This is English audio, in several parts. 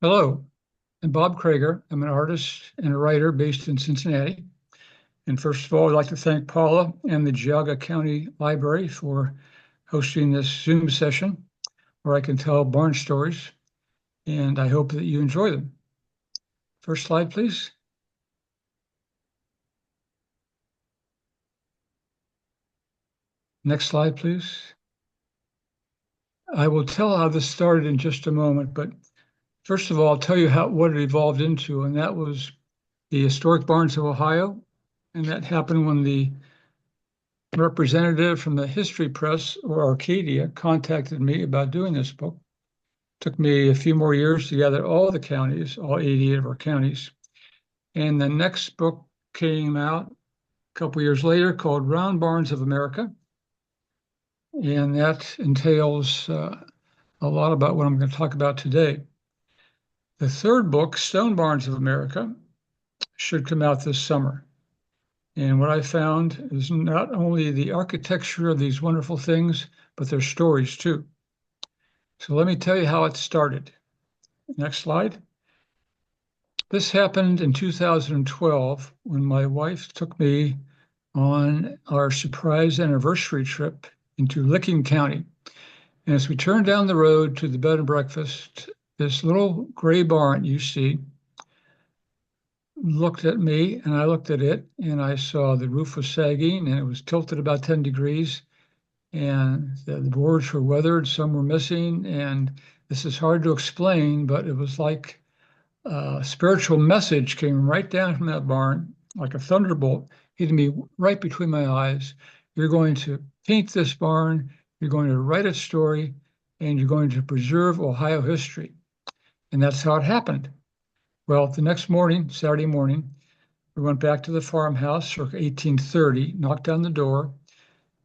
Hello, I'm Bob Krager. I'm an artist and a writer based in Cincinnati. And first of all, I'd like to thank Paula and the Geauga County Library for hosting this Zoom session where I can tell barn stories, and I hope that you enjoy them. First slide, please. Next slide, please. I will tell how this started in just a moment, but first of all, I'll tell you what it evolved into, and that was the Historic Barns of Ohio. And that happened when the representative from the History Press or Arcadia contacted me about doing this book. It took me a few more years to gather all the counties, all 88 of our counties. And the next book came out a couple years later called Round Barns of America. And that entails a lot about what I'm going to talk about today. The third book, Stone Barns of America, should come out this summer. And what I found is not only the architecture of these wonderful things, but their stories too. So let me tell you how it started. Next slide. This happened in 2012 when my wife took me on our surprise anniversary trip into Licking County. And as we turned down the road to the bed and breakfast, this little gray barn you see looked at me and I looked at it and I saw the roof was sagging and it was tilted about 10 degrees and the boards were weathered, some were missing. And this is hard to explain, but it was like a spiritual message came right down from that barn, like a thunderbolt, hitting me right between my eyes. You're going to paint this barn, you're going to write a story, and you're going to preserve Ohio history. And that's how it happened. Well, the next morning, Saturday morning, we went back to the farmhouse, circa 1830, knocked on the door,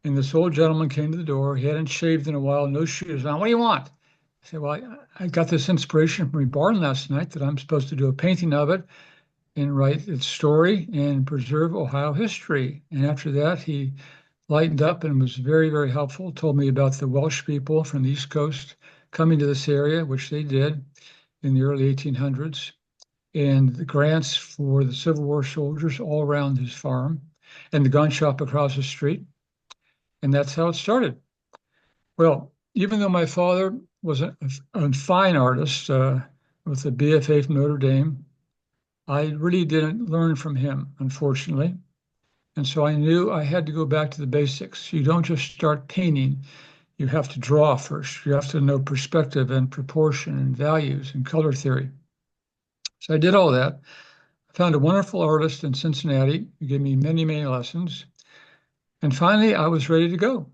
and this old gentleman came to the door. He hadn't shaved in a while, no shoes on. What do you want? I said, well, I got this inspiration from my barn last night that I'm supposed to do a painting of it and write its story and preserve Ohio history. And after that, he lightened up and was very, very helpful, told me about the Welsh people from the East Coast coming to this area, which they did in the early 1800s, and the grants for the Civil War soldiers all around his farm and the gun shop across the street. And that's how it started. Well, even though my father was a fine artist with a BFA from Notre Dame, I really didn't learn from him, unfortunately. And so I knew I had to go back to the basics. You don't just start painting, you have to draw first. You have to know perspective and proportion and values and color theory. So I did all that. I found a wonderful artist in Cincinnati who gave me many, many lessons. And finally, I was ready to go.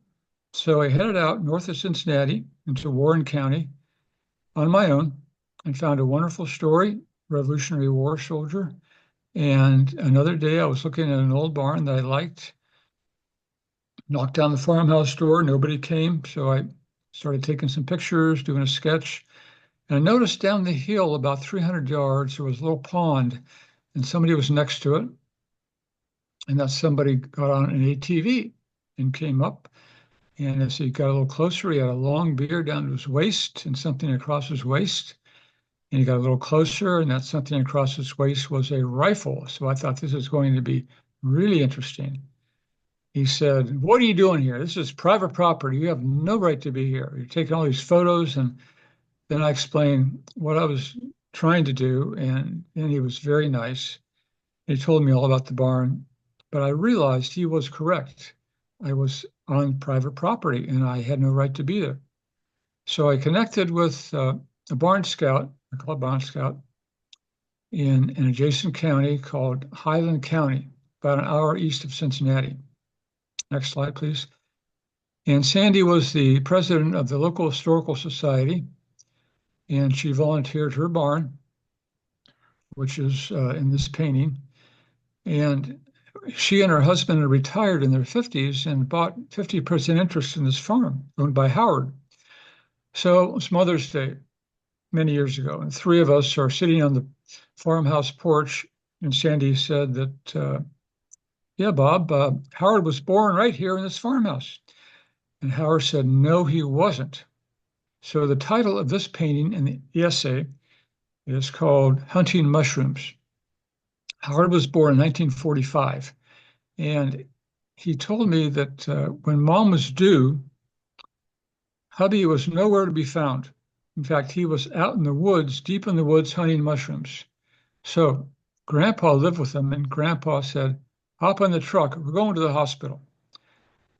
So I headed out north of Cincinnati into Warren County on my own and found a wonderful story, Revolutionary War soldier. And another day I was looking at an old barn that I liked, knocked down the farmhouse door, nobody came. So I started taking some pictures, doing a sketch. And I noticed down the hill about 300 yards, there was a little pond and somebody was next to it. And that somebody got on an ATV and came up. And as he got a little closer, he had a long beard down to his waist and something across his waist. And he got a little closer, and that something across his waist was a rifle. So I thought this is going to be really interesting. He said, what are you doing here? This is private property. You have no right to be here. You're taking all these photos. And then I explained what I was trying to do. And he was very nice. He told me all about the barn. But I realized he was correct. I was on private property and I had no right to be there. So I connected with a barn scout, a club barn scout, in an adjacent county called Highland County, about an hour east of Cincinnati. Next slide, please. And Sandy was the president of the local historical society, and she volunteered her barn, which is in this painting. And she and her husband are retired in their 50s and bought 50% interest in this farm owned by Howard. So it was Mother's Day many years ago, and three of us are sitting on the farmhouse porch, and Sandy said that, yeah, Bob, Howard was born right here in this farmhouse. And Howard said, no, he wasn't. So the title of this painting and the essay It is called Hunting Mushrooms. Howard was born in 1945, and he told me that when Mom was due, hubby was nowhere to be found. In fact, he was out in the woods, deep in the woods, hunting mushrooms. So Grandpa lived with them, and Grandpa said, "Hop on the truck, we're going to the hospital."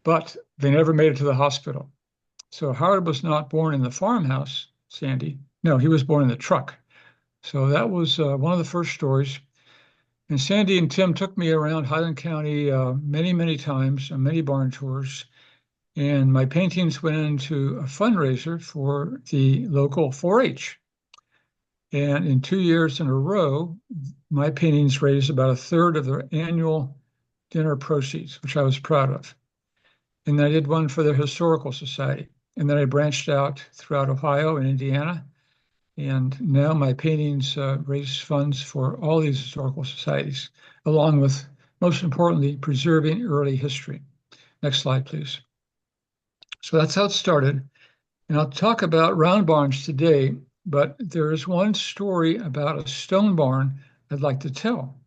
But they never made it to the hospital. So Howard was not born in the farmhouse, Sandy. No, he was born in the truck. So that was one of the first stories. And Sandy and Tim took me around Highland County many, many times on many barn tours. And my paintings went into a fundraiser for the local 4-H. And in 2 years in a row, my paintings raised about a third of their annual dinner proceeds, which I was proud of. And then I did one for the Historical Society. And then I branched out throughout Ohio and Indiana. And now my paintings raise funds for all these historical societies, along with, most importantly, preserving early history. Next slide, please. So that's how it started. And I'll talk about round barns today, but there is one story about a stone barn I'd like to tell.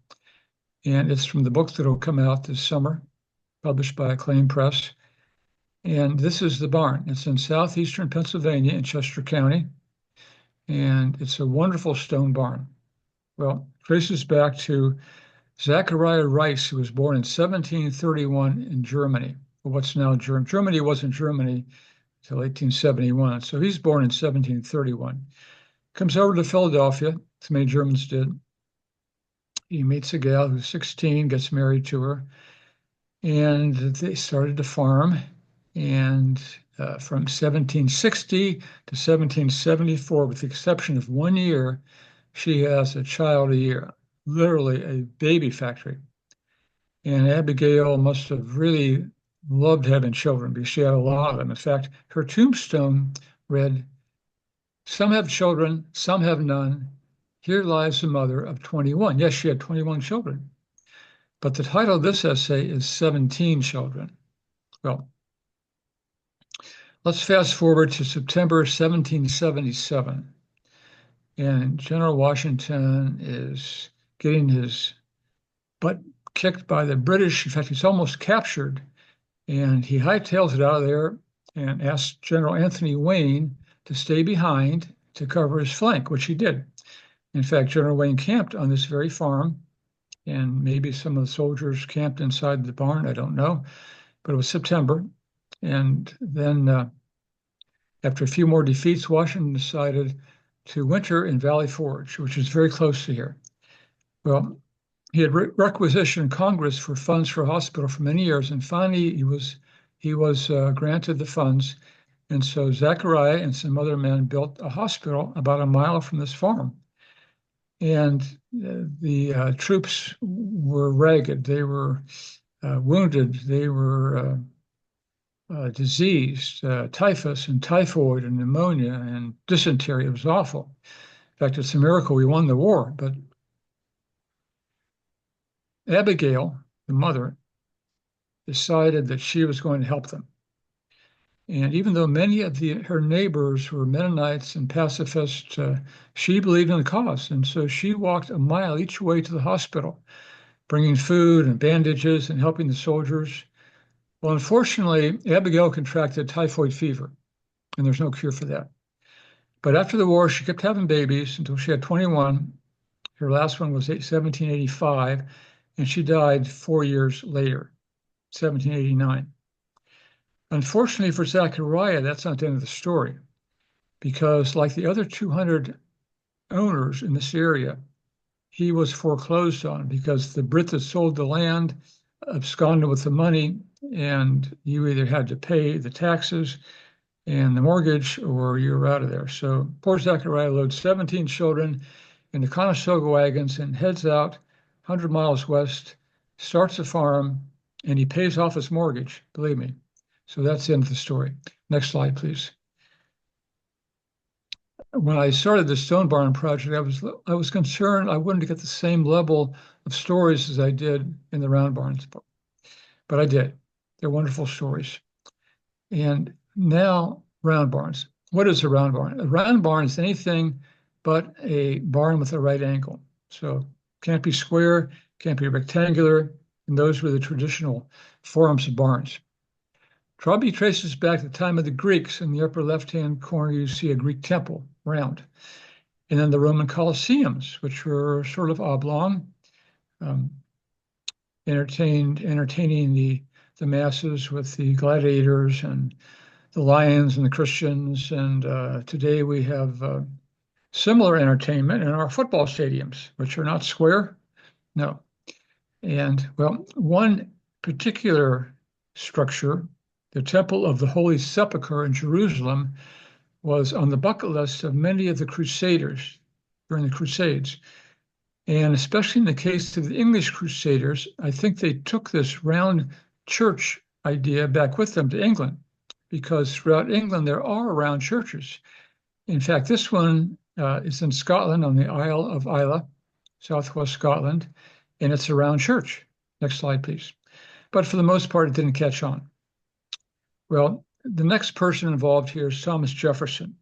And it's from the book that will come out this summer, published by Acclaim Press. And this is the barn. It's in southeastern Pennsylvania in Chester County. And it's a wonderful stone barn. Well, it traces back to Zachariah Rice, who was born in 1731 in Germany. What's now Germany. Germany wasn't Germany until 1871. So he's born in 1731. Comes over to Philadelphia, as many Germans did. He meets a gal who's 16, gets married to her, and they started to farm. And from 1760 to 1774, with the exception of 1 year, she has a child a year, literally a baby factory. And Abigail must have really loved having children because she had a lot of them. In fact, her tombstone read, "Some have children, some have none. Here lies the mother of 21." Yes, she had 21 children. But the title of this essay is 17 Children. Well, let's fast forward to September 1777. And General Washington is getting his butt kicked by the British. In fact, he's almost captured. And he hightails it out of there and asks General Anthony Wayne to stay behind to cover his flank, which he did. In fact, General Wayne camped on this very farm, and maybe some of the soldiers camped inside the barn, I don't know. But it was September. And then after a few more defeats, Washington decided to winter in Valley Forge, which is very close to here. Well, he had requisitioned Congress for funds for a hospital for many years, and finally he was granted the funds. And so Zachariah and some other men built a hospital about a mile from this farm. And the troops were ragged. They were wounded. They were diseased, typhus and typhoid and pneumonia and dysentery. It was awful. In fact, it's a miracle we won the war. But Abigail, the mother, decided that she was going to help them. And even though many of her neighbors were Mennonites and pacifists, she believed in the cause. And so she walked a mile each way to the hospital, bringing food and bandages and helping the soldiers. Well, unfortunately, Abigail contracted typhoid fever, and there's no cure for that. But after the war, she kept having babies until she had 21. Her last one was 1785, and she died 4 years later, 1789. Unfortunately for Zachariah, that's not the end of the story, because like the other 200 owners in this area, he was foreclosed on because the Brit that sold the land absconded with the money, and you either had to pay the taxes and the mortgage or you're out of there. So poor Zachariah loads 17 children into Conestoga wagons and heads out 100 miles west, starts a farm, and he pays off his mortgage, believe me. So that's the end of the story. Next slide, please. When I started the Stone Barn project, I was concerned I wouldn't get the same level of stories as I did in the Round Barns book, but I did. They're wonderful stories. And now Round Barns. What is a round barn? A round barn is anything but a barn with a right angle. So can't be square, can't be rectangular, and those were the traditional forms of barns. Probably traces back to the time of the Greeks. In the upper left-hand corner, you see a Greek temple, round. And then the Roman Colosseums, which were sort of oblong, entertaining the masses with the gladiators and the lions and the Christians. And today we have similar entertainment in our football stadiums, which are not square. No. And well, one particular structure, the Temple of the Holy Sepulchre in Jerusalem, was on the bucket list of many of the Crusaders during the Crusades. And especially in the case of the English Crusaders, I think they took this round church idea back with them to England, because throughout England there are round churches. In fact, this one is in Scotland on the Isle of Islay, southwest Scotland, and it's a round church. Next slide, please. But for the most part, it didn't catch on. Well, the next person involved here is Thomas Jefferson.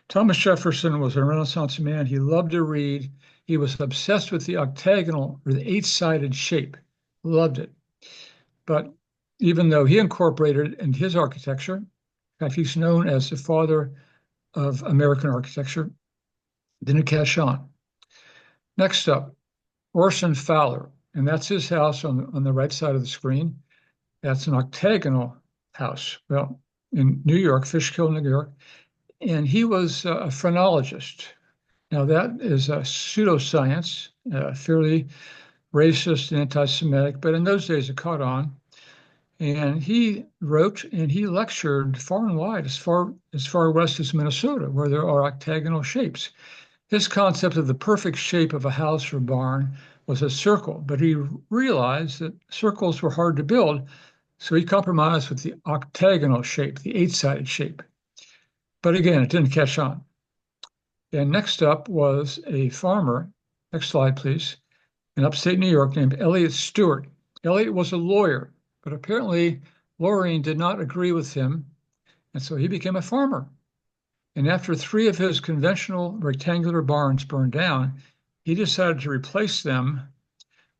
Thomas Jefferson was a Renaissance man. He loved to read. He was obsessed with the octagonal or the eight-sided shape, loved it. But even though he incorporated it in his architecture, in fact, he's known as the father of American architecture, didn't catch on. Next up, Orson Fowler, and that's his house on the right side of the screen. That's an octagonal house. Well, in New York, Fishkill, New York, and he was a phrenologist. Now that is a pseudoscience, fairly racist and anti-Semitic, but in those days it caught on. And he wrote and he lectured far and wide, as far west as Minnesota, where there are octagonal shapes. His concept of the perfect shape of a house or barn was a circle, but he realized that circles were hard to build, so he compromised with the octagonal shape, the eight-sided shape. But again, it didn't catch on. And next up was a farmer, next slide, please, in upstate New York named Elliot Stewart. Elliot was a lawyer, but apparently lawyering did not agree with him, and so he became a farmer. And after 3 of his conventional rectangular barns burned down, he decided to replace them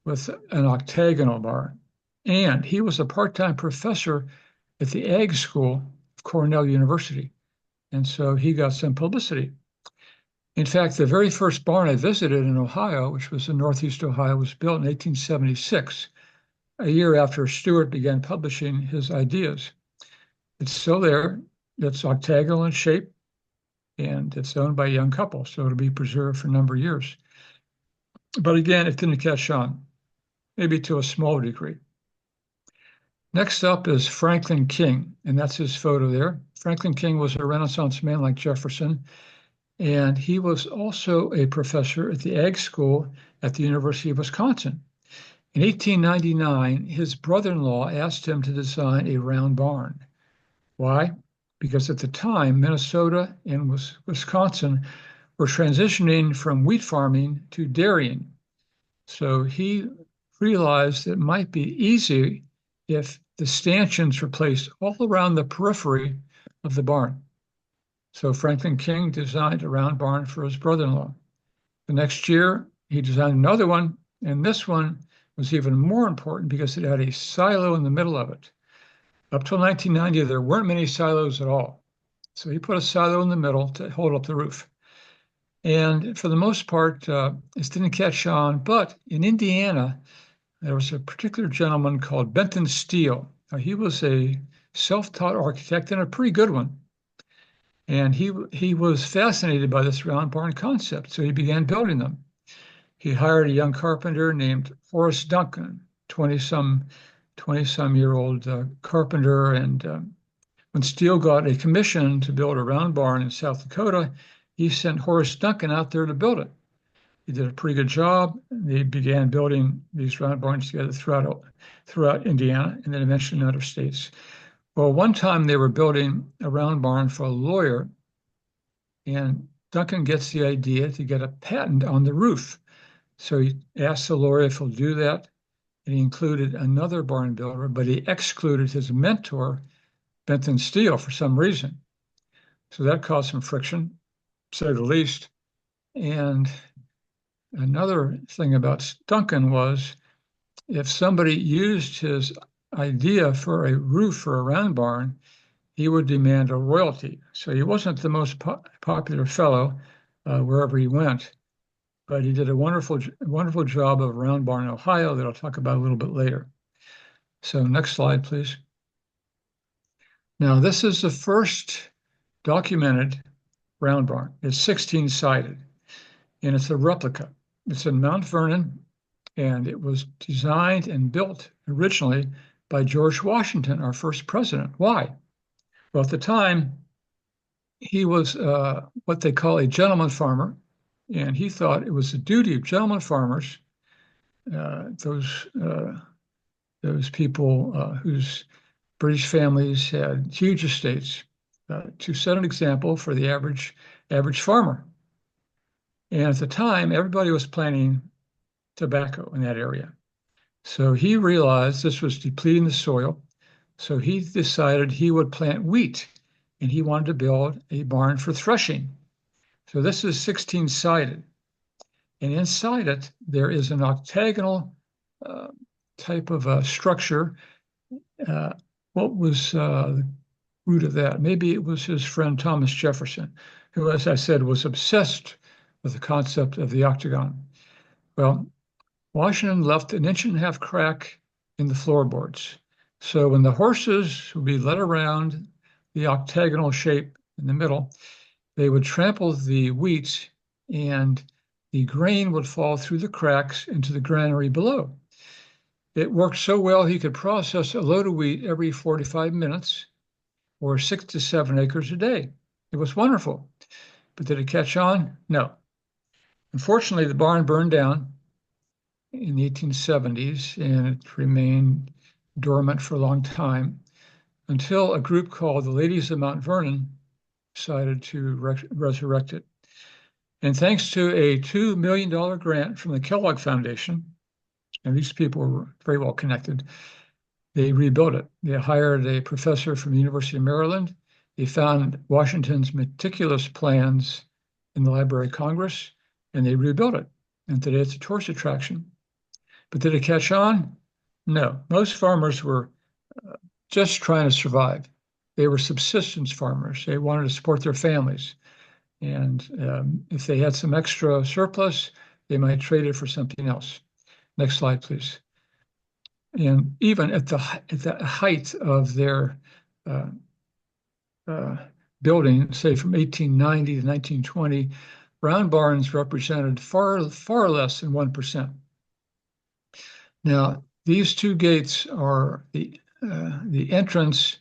with an octagonal barn. And he was a part-time professor at the Ag School of Cornell University. And so he got some publicity. In fact, the very first barn I visited in Ohio, which was in Northeast Ohio, was built in 1876, a year after Stewart began publishing his ideas. It's still there. It's octagonal in shape, and it's owned by a young couple, so it'll be preserved for a number of years. But again, it didn't catch on, maybe to a small degree. Next up is Franklin King, and that's his photo there. Franklin King was a Renaissance man like Jefferson, and he was also a professor at the Ag School at the University of Wisconsin. In 1899, his brother-in-law asked him to design a round barn. Why? Because at the time, Minnesota and Wisconsin were transitioning from wheat farming to dairying. So he realized it might be easy if the stanchions were placed all around the periphery of the barn. So Franklin King designed a round barn for his brother-in-law. The next year, he designed another one, and this one was even more important because it had a silo in the middle of it. Up till 1990, there weren't many silos at all. So he put a silo in the middle to hold up the roof. And for the most part, this didn't catch on. But in Indiana, there was a particular gentleman called Benton Steele. Now, he was a self-taught architect and a pretty good one. And he was fascinated by this round barn concept, so he began building them. He hired a young carpenter named Horace Duncan, 20-some-year-old carpenter. And when Steele got a commission to build a round barn in South Dakota, he sent Horace Duncan out there to build it. He did a pretty good job. They began building these round barns together throughout Indiana and then eventually in other states. Well, one time they were building a round barn for a lawyer, and Duncan gets the idea to get a patent on the roof. So he asked the lawyer if he'll do that, and he included another barn builder, but he excluded his mentor, Benton Steele, for some reason. So that caused some friction, to say the least. And another thing about Duncan was if somebody used his idea for a roof for a round barn, he would demand a royalty. So he wasn't the most popular fellow wherever he went, but he did a wonderful job of round barn, Ohio, that I'll talk about a little bit later. So next slide, please. Now, this is the first documented round barn. It's 16-sided, and it's a replica. It's in Mount Vernon, and it was designed and built originally by George Washington, our first president. Why? Well, at the time, he was what they call a gentleman farmer, and he thought it was the duty of gentleman farmers, those people whose British families had huge estates, to set an example for the average farmer. And at the time, everybody was planting tobacco in that area. So he realized this was depleting the soil. So he decided he would plant wheat, and he wanted to build a barn for threshing. So this is 16-sided. And inside it, there is an octagonal type of a structure. What was the root of that? Maybe it was his friend Thomas Jefferson, who, as I said, was obsessed with the concept of the octagon. Well, Washington left an 1.5-inch crack in the floorboards. So when the horses would be led around the octagonal shape in the middle, they would trample the wheat, and the grain would fall through the cracks into the granary below. It worked so well he could process a load of wheat every 45 minutes or 6 to 7 acres a day. It was wonderful. But did it catch on? No. Unfortunately, the barn burned down in the 1870s, and it remained dormant for a long time until a group called the Ladies of Mount Vernon decided to resurrect it. And thanks to a $2 million grant from the Kellogg Foundation, and these people were very well connected, they rebuilt it. They hired a professor from the University of Maryland. They found Washington's meticulous plans in the Library of Congress, and they rebuilt it. And today it's a tourist attraction. But did it catch on? No. Most farmers were just trying to survive. They were subsistence farmers. They wanted to support their families. And if they had some extra surplus, they might trade it for something else. Next slide, please. And even at the height of their building, say from 1890 to 1920, round barns represented far less than 1%. Now, these two gates are the entrance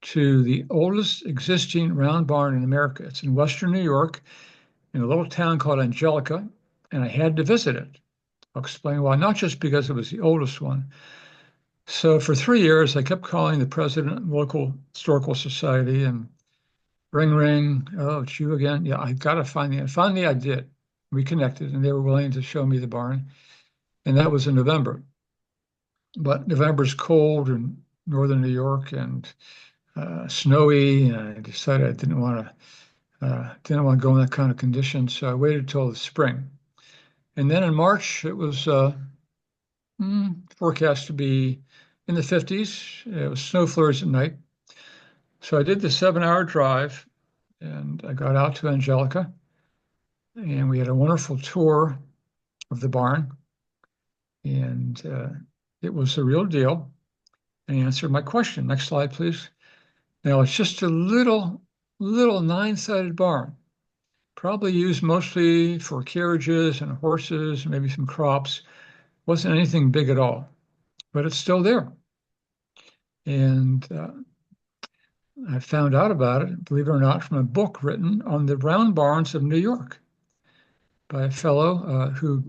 to the oldest existing round barn in America. It's in Western New York, in a little town called Angelica, and I had to visit it. I'll explain why, not just because it was the oldest one. So for 3 years, I kept calling the president of the local historical society, and ring, ring, oh, it's you again? Yeah, I got to find the, finally I did. We connected, and they were willing to show me the barn, and that was in November. But November's cold in northern New York and snowy, and I decided I didn't want to go in that kind of condition, so I waited till the spring. And then in March, it was forecast to be in the 50s. It was snow flurries at night. So I did the 7-hour drive, and I got out to Angelica, and we had a wonderful tour of the barn, and it was the real deal, and he answered my question. Next slide, please. Now, it's just a little 9-sided barn, probably used mostly for carriages and horses, maybe some crops. Wasn't anything big at all, but it's still there. And I found out about it, believe it or not, from a book written on the round barns of New York by a fellow who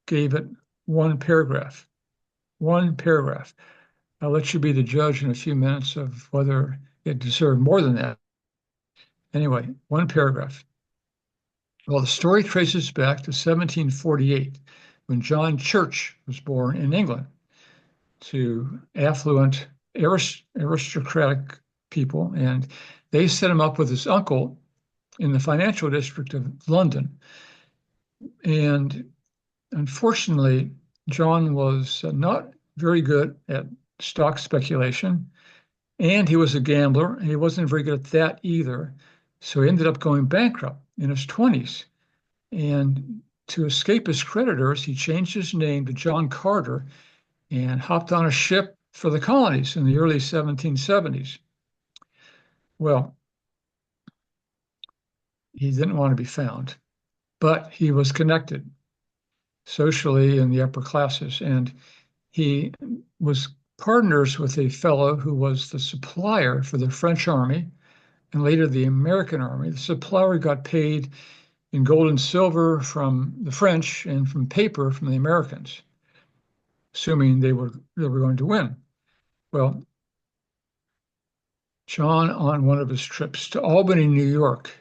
gave it one paragraph. One paragraph. I'll let you be the judge in a few minutes of whether it deserved more than that. Anyway, one paragraph. Well, the story traces back to 1748, when John Church was born in England to affluent aristocratic people, and they set him up with his uncle in the financial district of London. And unfortunately, John was not very good at stock speculation, and he was a gambler, and he wasn't very good at that either. So he ended up going bankrupt in his 20s. And to escape his creditors, he changed his name to John Carter and hopped on a ship for the colonies in the early 1770s. Well, he didn't want to be found, but he was connected socially in the upper classes. And he was partners with a fellow who was the supplier for the French army and later the American army. The supplier got paid in gold and silver from the French and from paper from the Americans, assuming they were going to win. Well, John, on one of his trips to Albany, New York,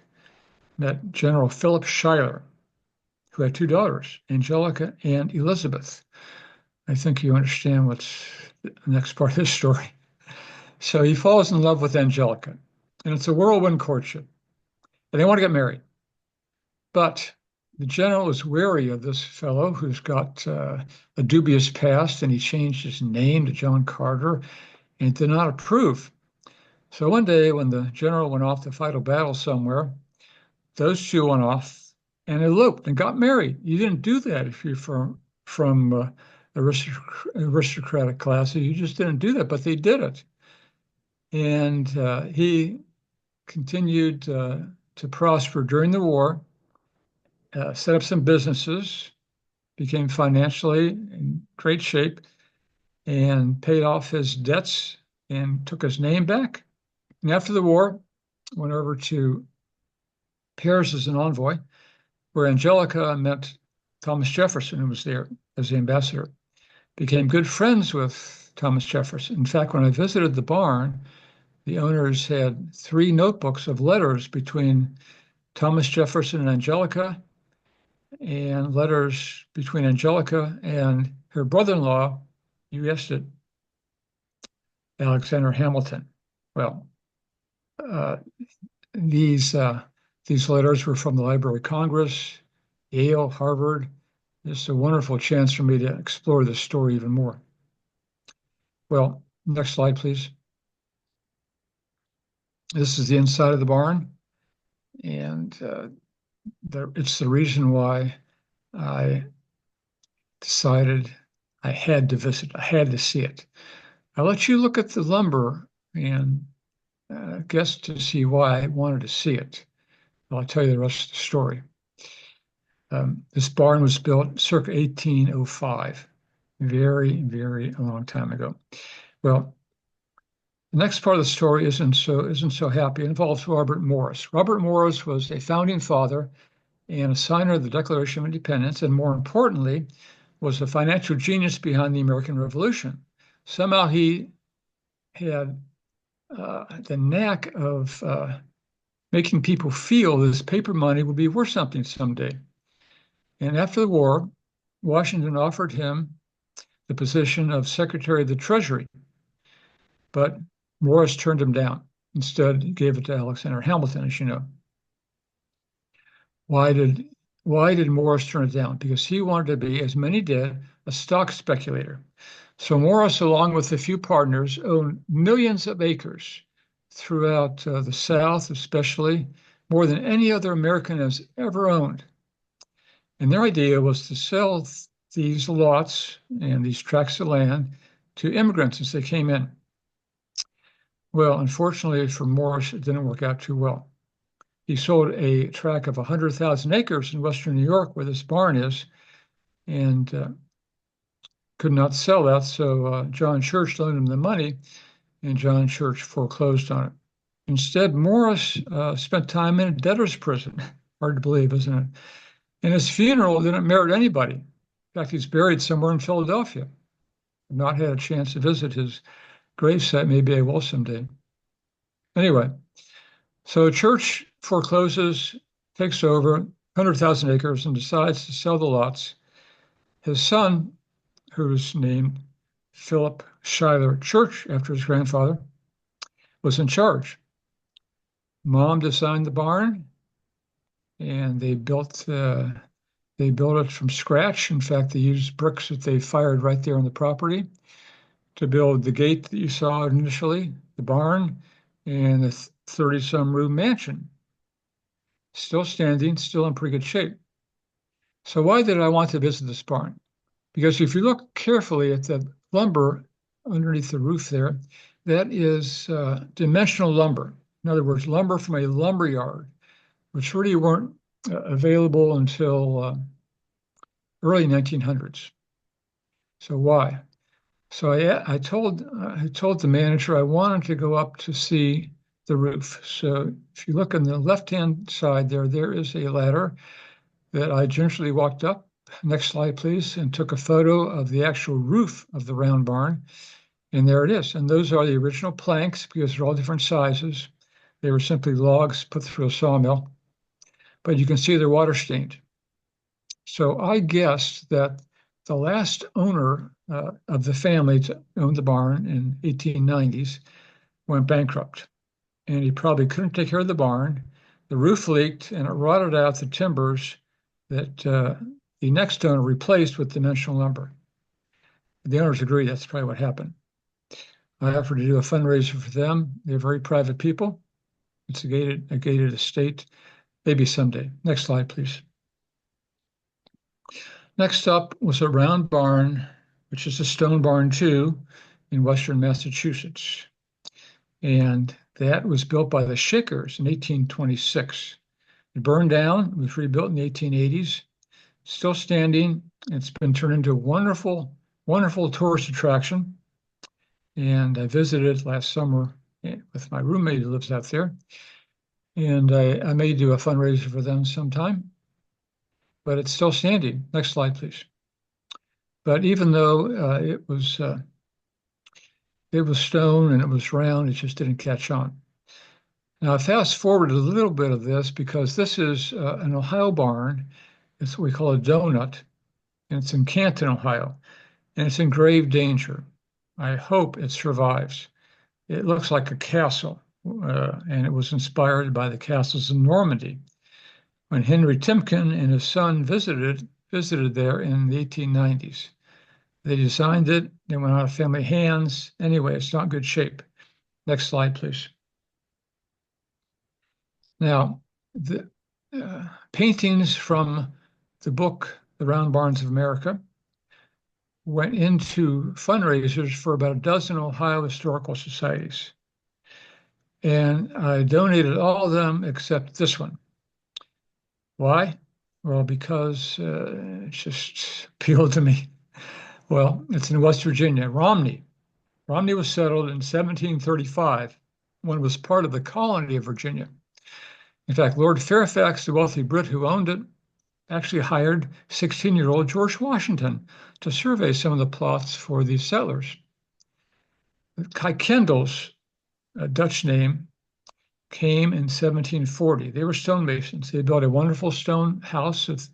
met General Philip Schuyler, who had two daughters, Angelica and Elizabeth. I think you understand what's the next part of his story. So he falls in love with Angelica, and it's a whirlwind courtship, and they want to get married. But the general is wary of this fellow who's got a dubious past, and he changed his name to John Carter and did not approve. So one day, when the general went off to fight a battle somewhere, those two went off and eloped and got married. You didn't do that if you're from aristocratic classes. You just didn't do that, but they did it. And he continued to prosper during the war, set up some businesses, became financially in great shape, and paid off his debts and took his name back. And after the war, went over to Paris as an envoy, where Angelica met Thomas Jefferson, who was there as the ambassador, became good friends with Thomas Jefferson. In fact, when I visited the barn, the owners had 3 notebooks of letters between Thomas Jefferson and Angelica, and letters between Angelica and her brother-in-law, you guessed it, Alexander Hamilton. Well, uh, these letters were from the Library of Congress, Yale, Harvard. This is a wonderful chance for me to explore this story even more. Well, next slide, please. This is the inside of the barn, and it's the reason why I decided I had to visit. I had to see it. I'll let you look at the lumber and guess to see why I wanted to see it. I'll tell you the rest of the story. This barn was built circa 1805, very, very long time ago. Well, the next part of the story isn't so happy. It involves Robert Morris. Robert Morris was a founding father and a signer of the Declaration of Independence, and more importantly, was the financial genius behind the American Revolution. Somehow he had the knack of making people feel this paper money would be worth something someday. And after the war, Washington offered him the position of Secretary of the Treasury, but Morris turned him down. Instead, he gave it to Alexander Hamilton, as you know. Why did Morris turn it down? Because he wanted to be, as many did, a stock speculator. So Morris, along with a few partners, owned millions of acres throughout the South, especially, more than any other American has ever owned. And their idea was to sell these lots and these tracts of land to immigrants as they came in. Well, unfortunately for Morris, it didn't work out too well. He sold a tract of 100,000 acres in Western New York, where this barn is, and could not sell that. So John Church loaned him the money, and John Church foreclosed on it. Instead, Morris spent time in a debtor's prison. Hard to believe, isn't it? And his funeral didn't merit anybody. In fact, he's buried somewhere in Philadelphia. I've not had a chance to visit his gravesite. Maybe I will someday. Anyway, so Church forecloses, takes over 100,000 acres and decides to sell the lots. His son, who's named Philip Schuyler Church after his grandfather, was in charge. Mom designed the barn, and they built They built it from scratch. In fact, they used bricks that they fired right there on the property to build the gate that you saw initially, the barn, and the 30-some room mansion. Still standing, still in pretty good shape. So why did I want to visit this barn? Because if you look carefully at the lumber underneath the roof there, that is dimensional lumber. In other words, lumber from a lumber yard, which really weren't available until early 1900s. So why? So I told the manager I wanted to go up to see the roof. So if you look on the left-hand side there is a ladder that I gingerly walked up. Next slide, please, and took a photo of the actual roof of the round barn. And there it is. And those are the original planks because they're all different sizes. They were simply logs put through a sawmill. But you can see they're water stained. So I guessed that the last owner of the family to own the barn in 1890s went bankrupt. And he probably couldn't take care of the barn. The roof leaked and it rotted out the timbers that the next owner replaced with dimensional lumber. The owners agree that's probably what happened. I offered to do a fundraiser for them. They're very private people. It's a gated estate. Maybe someday. Next slide, please. Next up was a round barn, which is a stone barn too, in Western Massachusetts. And that was built by the Shakers in 1826. It burned down, it was rebuilt in the 1880s, still standing. It's been turned into a wonderful, wonderful tourist attraction. And I visited last summer with my roommate who lives out there. And I may do a fundraiser for them sometime, but it's still standing. Next slide, please. But even though it was stone and it was round, it just didn't catch on. Now, fast forward a little bit of this because this is an Ohio barn. It's what we call a donut, and it's in Canton, Ohio, and it's in grave danger. I hope it survives. It looks like a castle, and it was inspired by the castles in Normandy. When Henry Timken and his son visited there in the 1890s. They designed it, they went out of family hands. Anyway, it's not good shape. Next slide, please. Now, the paintings from the book, The Round Barns of America, went into fundraisers for about a dozen Ohio historical societies. And I donated all of them except this one. Why? Well, because it just appealed to me. Well, it's in West Virginia, Romney. Romney was settled in 1735 when it was part of the colony of Virginia. In fact, Lord Fairfax, the wealthy Brit who owned it, actually hired 16-year-old George Washington to survey some of the plots for these settlers. Kuykendall's Dutch name came in 1740. They were stonemasons. They built a wonderful stone house that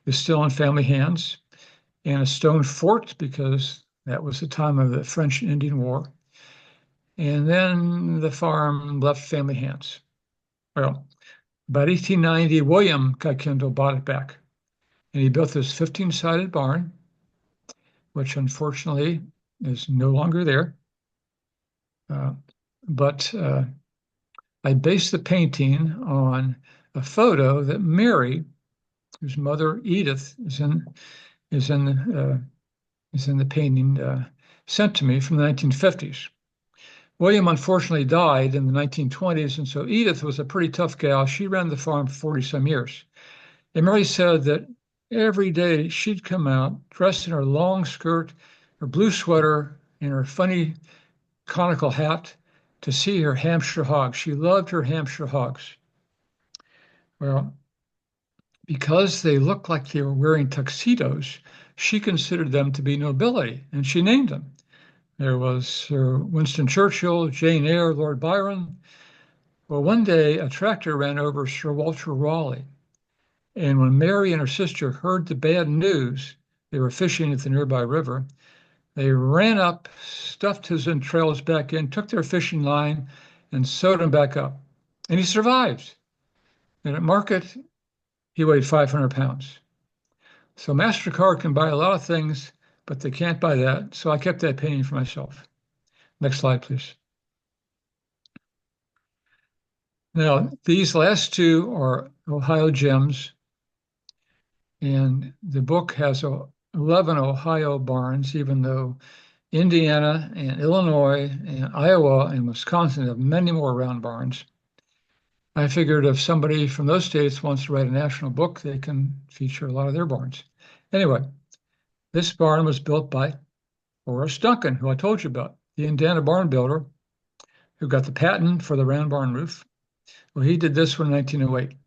is still in family hands, and a stone fort because that was the time of the French and Indian War. And then the farm left family hands. Well, about 1890, William Kuykendall bought it back. And he built this 15-sided barn, which unfortunately is no longer there. But I based the painting on a photo that Mary, whose mother Edith is in the painting, sent to me from the 1950s. William unfortunately died in the 1920s, and so Edith was a pretty tough gal. She ran the farm for 40-some years. And Mary said that every day she'd come out dressed in her long skirt, her blue sweater, and her funny conical hat to see her Hampshire hogs. She loved her Hampshire hogs. Well, because they looked like they were wearing tuxedos, she considered them to be nobility, and she named them. There was Sir Winston Churchill, Jane Eyre, Lord Byron. Well, one day a tractor ran over Sir Walter Raleigh. And when Mary and her sister heard the bad news, they were fishing at the nearby river, they ran up, stuffed his entrails back in, took their fishing line, and sewed him back up. And he survived. And at market, he weighed 500 pounds. So MasterCard can buy a lot of things, but they can't buy that. So I kept that painting for myself. Next slide, please. Now, these last two are Ohio gems, and the book has 11 Ohio barns, even though Indiana and Illinois and Iowa and Wisconsin have many more round barns. I figured if somebody from those states wants to write a national book, they can feature a lot of their barns. Anyway, this barn was built by Horace Duncan, who I told you about, the Indiana barn builder who got the patent for the round barn roof. Well, he did this one in 1908.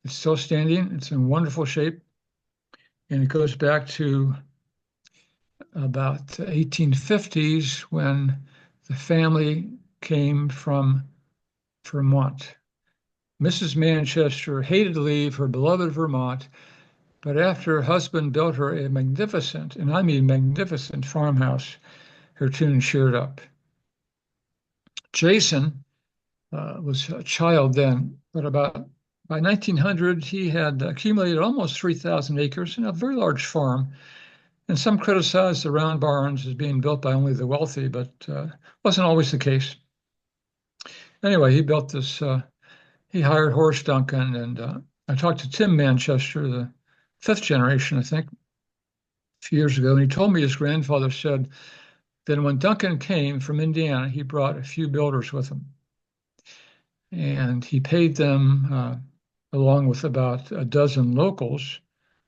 It's still standing. It's in wonderful shape. And it goes back to about the 1850s when the family came from Vermont. Mrs. Manchester hated to leave her beloved Vermont, but after her husband built her a magnificent, and I mean magnificent, farmhouse, her tune cheered up. Jason was a child then, but by 1900, he had accumulated almost 3,000 acres and a very large farm. And some criticized the round barns as being built by only the wealthy, but wasn't always the case. Anyway, he built this, he hired Horace Duncan, and I talked to Tim Manchester, the fifth generation, I think, a few years ago, and he told me his grandfather said that when Duncan came from Indiana, he brought a few builders with him. And he paid them, along with about a dozen locals.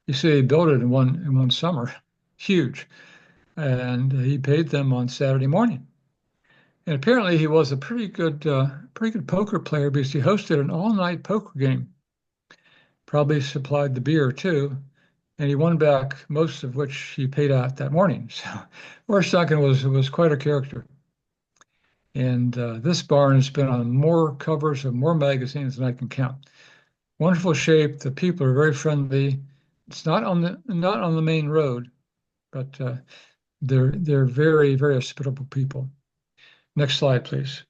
You see, he built it in one summer, huge. And he paid them on Saturday morning. And apparently he was a pretty good poker player because he hosted an all-night poker game. Probably supplied the beer too, and he won back most of which he paid out that morning. So Horace Duncan was quite a character. And this barn has been on more covers of more magazines than I can count. Wonderful shape. The people are very friendly. It's not on the main road, but they're very, very hospitable people. Next slide, please.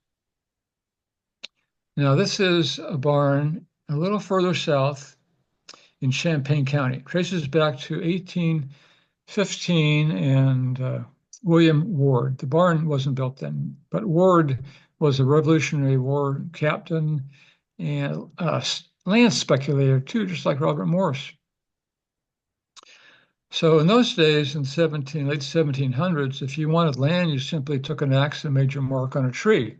Now, this is a barn a little further south in Champaign County. It traces back to 1815 and William Ward. The barn wasn't built then, but Ward was a Revolutionary War captain and a land speculator too, just like Robert Morris. So in those days, in late 1700s, if you wanted land, you simply took an axe and made your mark on a tree,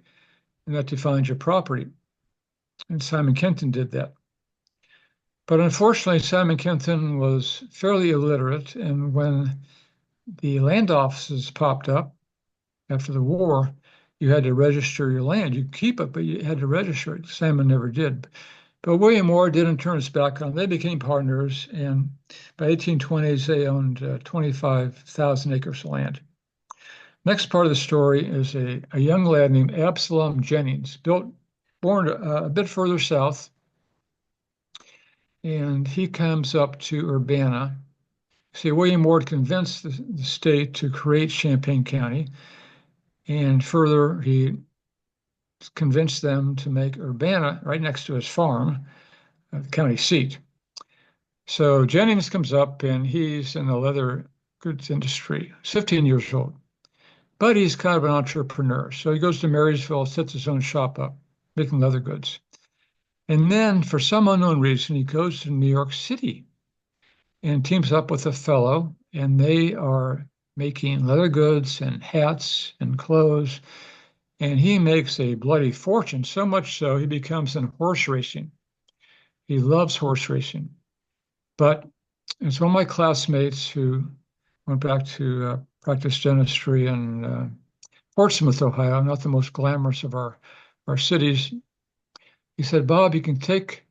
and that defined your property. And Simon Kenton did that. But unfortunately, Simon Kenton was fairly illiterate, and when the land offices popped up after the war, you had to register your land. You could keep it, but you had to register it. Simon never did. But William Ward didn't turn his back on them. They became partners, and by 1820s, they owned 25,000 acres of land. Next part of the story is a young lad named Absalom Jennings, born a bit further south, and he comes up to Urbana. See, William Ward convinced the state to create Champaign County, and further, he convinced them to make Urbana right next to his farm, the county seat. So Jennings comes up and he's in the leather goods industry, 15 years old, but he's kind of an entrepreneur. So he goes to Marysville, sets his own shop up, making leather goods. And then for some unknown reason, he goes to New York City and teams up with a fellow, and they are making leather goods and hats and clothes. And he makes a bloody fortune, so much so he becomes in horse racing. He loves horse racing. But it's one of my classmates who went back to practice dentistry in Portsmouth, Ohio, not the most glamorous of our cities. He said, Bob, you can take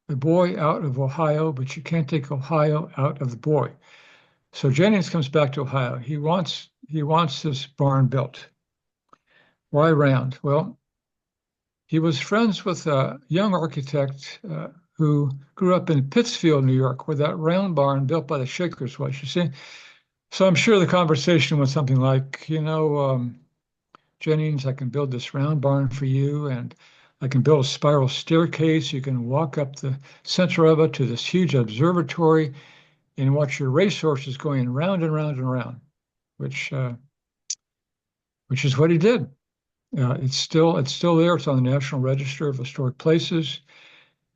the boy out of Ohio, but you can't take Ohio out of the boy. So Jennings comes back to Ohio. He wants this barn built. Why round? Well, he was friends with a young architect who grew up in Pittsfield, New York, where that round barn built by the Shakers was, you see. So I'm sure the conversation was something like, Jennings, I can build this round barn for you, and I can build a spiral staircase. You can walk up the center of it to this huge observatory, and watch your racehorses going round and round and round, which is what he did. It's still there. It's on the National Register of Historic Places.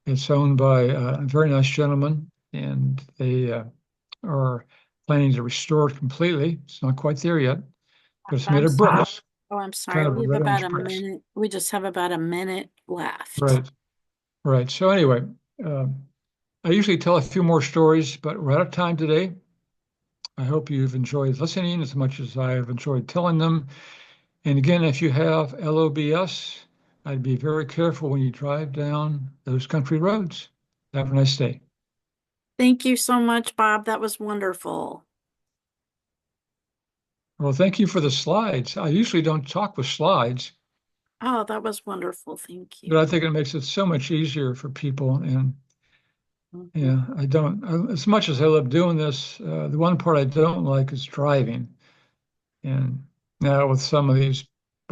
It's owned by a very nice gentleman, and they are planning to restore it completely. It's not quite there yet, but it's made I'm of sorry. bricks, Oh, I'm sorry. kind of We have red about orange a bricks. minute. We just have about a minute left. Right, right. So anyway, I usually tell a few more stories, but we're out of time today. I hope you've enjoyed listening as much as I have enjoyed telling them. And again, if you have LOBS, I'd be very careful when you drive down those country roads. Have a nice day. Thank you so much, Bob. That was wonderful. Well, thank you for the slides. I usually don't talk with slides, Oh, that was wonderful. Thank but I you. think it makes it so much easier for people. And Mhm. yeah, as much as I love doing this, the one part I don't like is driving. And now with some of these